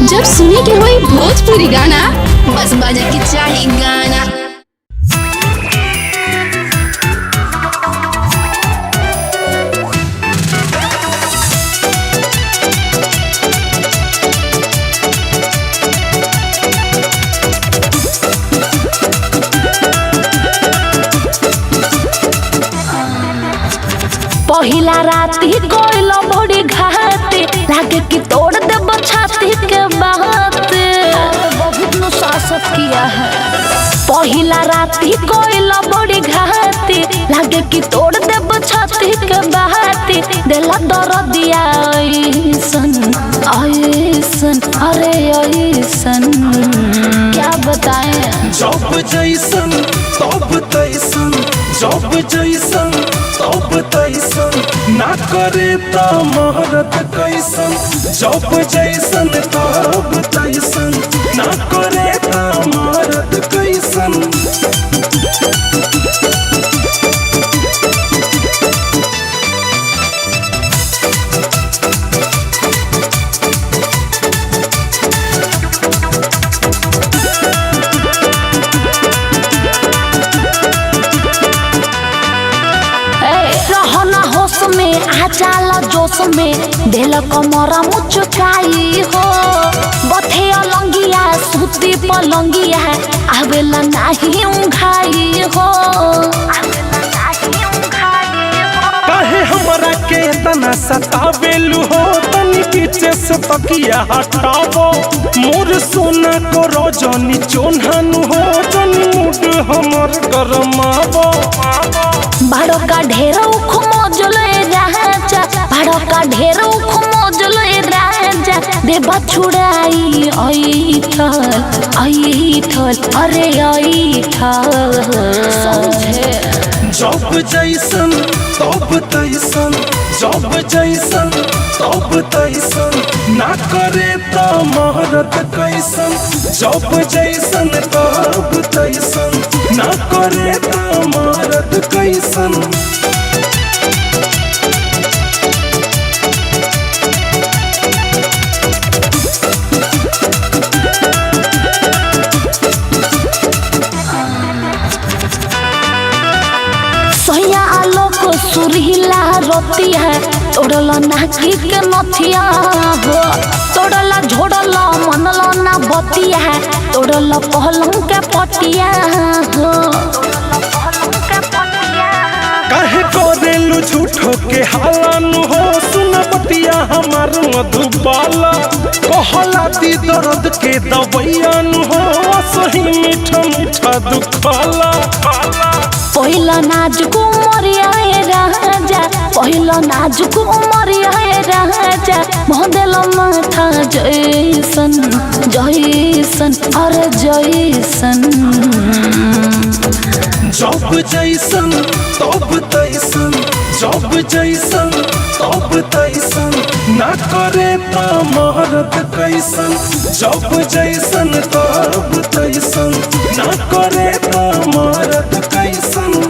जब सुने के होई भोजपुरी गाना बस बजे के चाही गाना। पहिला राती कोइलो बड़ी घाते लागे कि तोड़ देब छाती के बाते बहुत नु सासत किया है। पहिला राती कोइलो बड़ी घाते लागे कि तोड़ देब छाती के बाते दिला दर्द दिया ऐसन ऐसन अरे ऐसन क्या बताएं। जब जैसन तब तैसन जब जैसन तब तैसन ना करे त महरत कैसन। जब जैसन तब तैसन ना करे त महरत कैसन। जाला जोश में दिल कमरा मुचकाई हो बथे अलंगिया सूती पलंगिया आवेला नहीं उंघाई हो। काहे हमरा के तना सतावेलु हो तनी पीछे से तकिया हटावो मोर सोना को रोजनी चोन्हानु हो तनी मूड हमर गरमावो। बाड़ो का ढेर उखमोजले राजा बाड़ो का ढेर उखमोजले राजा देबा छुड़ाई ऐठल ऐठल अरे ऐठल समझे। जब जैसन तब तैसन जब जैसन तब तैसन ना करे त महरत कैसन। जब जैसन तब तैसन ना करे त महरत कैसन। सुरीला रोती है तोड़ला नाकी के नथिया हो तोड़ला झोड़ला मनला ना बतिया है तोड़ला पहलंग के पटिया हो। काहे करेलु झूठो के हालानु हो सुन बतिया हमार मधुबाला कहला दी दर्द के दवैयानु हो सही मीठा मीठा दुखाला। पहिला नाजुक उमरिया राजा पहिला नाजुक उमरिया राजा मोहदेल माथा जैसन जैसन अरे जैसन। जब जैसन तब तैसन जब जैसन तब तैसन ना करे त महरत कैसन। जब जैसन तब तैसन ना करे त महरत कैसन।